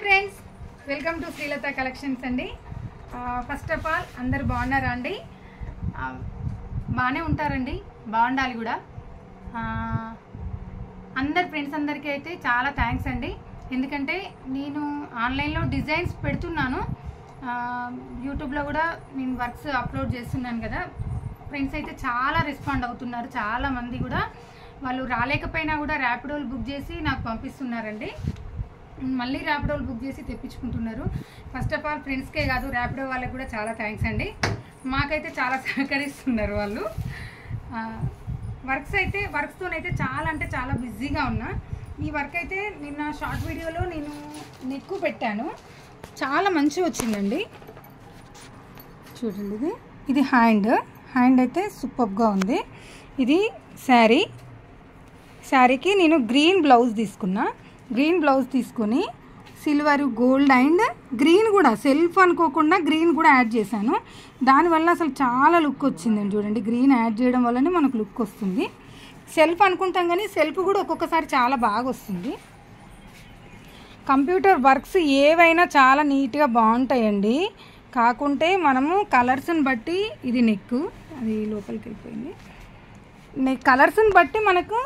Friends, welcome to Srilatha collections అండి. First of all అందరు బాగున్నారా అండి? బాగానే ఉంటారండి, బాగుండాలి కూడా. అందరు ఫ్రెండ్స్ అందరికీ అయితే చాలా థ్యాంక్స్ అండి. ఎందుకంటే నేను ఆన్లైన్లో డిజైన్స్ పెడుతున్నాను, యూట్యూబ్లో కూడా నేను వర్క్స్ అప్లోడ్ చేస్తున్నాను కదా. ఫ్రెండ్స్ అయితే చాలా రెస్పాండ్ అవుతున్నారు. చాలామంది కూడా వాళ్ళు రాలేకపోయినా కూడా ర్యాపిడోలు బుక్ చేసి నాకు పంపిస్తున్నారండి. మళ్ళీ ర్యాపిడోలు బుక్ చేసి తెప్పించుకుంటున్నారు. ఫస్ట్ ఆఫ్ ఆల్ ఫ్రెండ్స్కే కాదు, ర్యాపిడో వాళ్ళకి కూడా చాలా థ్యాంక్స్ అండి. మాకైతే చాలా సహకరిస్తున్నారు వాళ్ళు. వర్క్స్తోనైతే చాలా అంటే చాలా బిజీగా ఉన్నా. ఈ వర్క్ అయితే నిన్న షార్ట్ వీడియోలో నేను నెక్కు పెట్టాను, చాలా మంచిగా వచ్చిందండి. చూడండి, ఇది హ్యాండ్ అయితే సూపర్గా ఉంది. ఇది శారీకి నేను గ్రీన్ బ్లౌజ్ తీసుకున్నా. గ్రీన్ బ్లౌజ్ తీసుకొని సిల్వర్, గోల్డ్ అండ్ గ్రీన్ కూడా సెల్ఫ్ అనుకోకుండా గ్రీన్ కూడా యాడ్ చేశాను. దానివల్ల అసలు చాలా లుక్ వచ్చిందండి. చూడండి, గ్రీన్ యాడ్ చేయడం వల్లనే మనకు లుక్ వస్తుంది. సెల్ఫ్ అనుకుంటాం కానీ సెల్ఫ్ కూడా ఒక్కొక్కసారి చాలా బాగా వస్తుంది. కంప్యూటర్ వర్క్స్ ఏవైనా చాలా నీట్గా బాగుంటాయండి. కాకుంటే మనము కలర్స్ని బట్టి, ఇది నెక్ అది లోపలికి వెళ్ళిపోయింది, కలర్స్ని బట్టి మనకు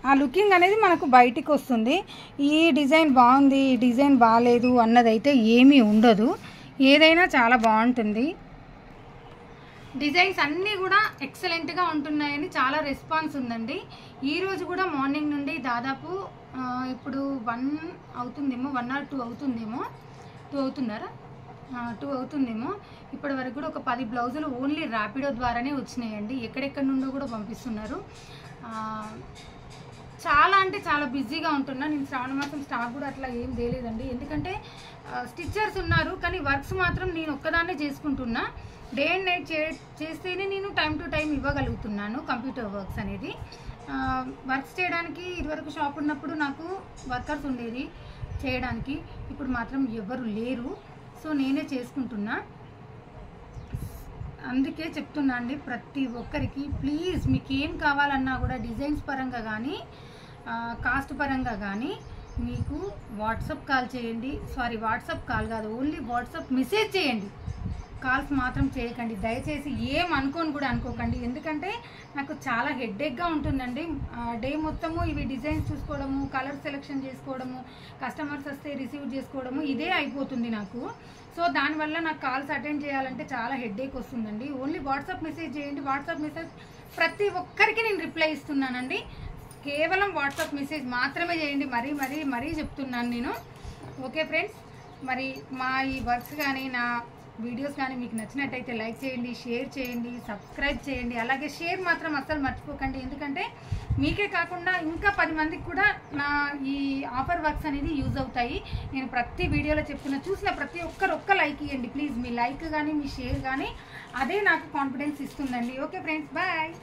ఆ లుకింగ్ అనేది మనకు బయటికి వస్తుంది. ఈ డిజైన్ బాగుంది, ఈ డిజైన్ బాగాలేదు అన్నదైతే ఏమీ ఉండదు. ఏదైనా చాలా బాగుంటుంది. డిజైన్స్ అన్నీ కూడా ఎక్సలెంట్గా ఉంటున్నాయని చాలా రెస్పాన్స్ ఉందండి. ఈరోజు కూడా మార్నింగ్ నుండి దాదాపు ఇప్పుడు 1 అవుతుందేమో, 1 or 2 అవుతుందేమో, 2 అవుతున్నారా, 2 అవుతుందేమో. ఇప్పటి వరకు కూడా ఒక 10 బ్లౌజులు ఓన్లీ ర్యాపిడో ద్వారానే వచ్చినాయండి. ఎక్కడెక్కడి నుండో కూడా పంపిస్తున్నారు. చాలా అంటే చాలా బిజీగా ఉంటున్నా. నేను శ్రావణ మాసం స్టాక్ కూడా అట్లా ఏం తేలేదండి. ఎందుకంటే స్టిచ్చర్స్ ఉన్నారు, కానీ వర్క్స్ మాత్రం నేను ఒక్కదాన్నే చేసుకుంటున్నా. డే అండ్ నైట్ చేస్తేనే నేను టైం టు టైం ఇవ్వగలుగుతున్నాను కంప్యూటర్ వర్క్స్ అనేది. వర్క్స్ చేయడానికి ఇదివరకు షాప్ ఉన్నప్పుడు నాకు వర్కర్స్ ఉండేది చేయడానికి. ఇప్పుడు మాత్రం ఎవరు లేరు, సో నేనే చేసుకుంటున్నా. అందుకే చెప్తున్నా అండి ప్రతి ఒక్కరికి, ప్లీజ్ మీకు ఏం కావాలన్నా కూడా డిజైన్స్ పరంగా కానీ కాస్ట్ పరంగా కానీ మీకు వాట్సాప్ కాల్ చేయండి. వాట్సాప్ కాల్ కాదు, ఓన్లీ వాట్సాప్ మెసేజ్ చేయండి. కాల్స్ మాత్రం చేయకండి దయచేసి. ఏం అనుకోని కూడా అనుకోకండి. ఎందుకంటే నాకు చాలా హెడ్ఏక్గా ఉంటుందండి. డే మొత్తము ఇవి డిజైన్స్ చూసుకోవడము, కలర్ సెలెక్షన్ చేసుకోవడము, కస్టమర్స్ వస్తే రిసీవ్ చేసుకోవడము, ఇదే అయిపోతుంది నాకు. సో దానివల్ల నాకు కాల్స్ అటెండ్ చేయాలంటే చాలా హెడ్ఏక్ వస్తుందండి. ఓన్లీ వాట్సాప్ మెసేజ్ చేయండి. వాట్సాప్ మెసేజ్ ప్రతి ఒక్కరికి నేను రిప్లై ఇస్తున్నానండి. కేవలం వాట్సాప్ మెసేజ్ మాత్రమే చేయండి. మరీ చెప్తున్నాను నేను. ఓకే ఫ్రెండ్స్, మరి మా ఈ వర్క్స్ కానీ నా వీడియోస్ కానీ మీకు నచ్చినట్టయితే లైక్ చేయండి, షేర్ చేయండి, సబ్స్క్రైబ్ చేయండి. అలాగే షేర్ మాత్రం అస్సలు మర్చిపోకండి. ఎందుకంటే మీకే కాకుండా ఇంకా 10 మందికి కూడా నా ఈ ఆఫర్ వర్క్స్ అనేది యూజ్ అవుతాయి. నేను ప్రతి వీడియోలో చెప్తున్నా, చూసిన ప్రతి ఒక్క లైక్ ఇవ్వండి ప్లీజ్. మీ లైక్ కానీ మీ షేర్ కానీ అదే నాకు కాన్ఫిడెన్స్ ఇస్తుందండి. Okay friends, bye.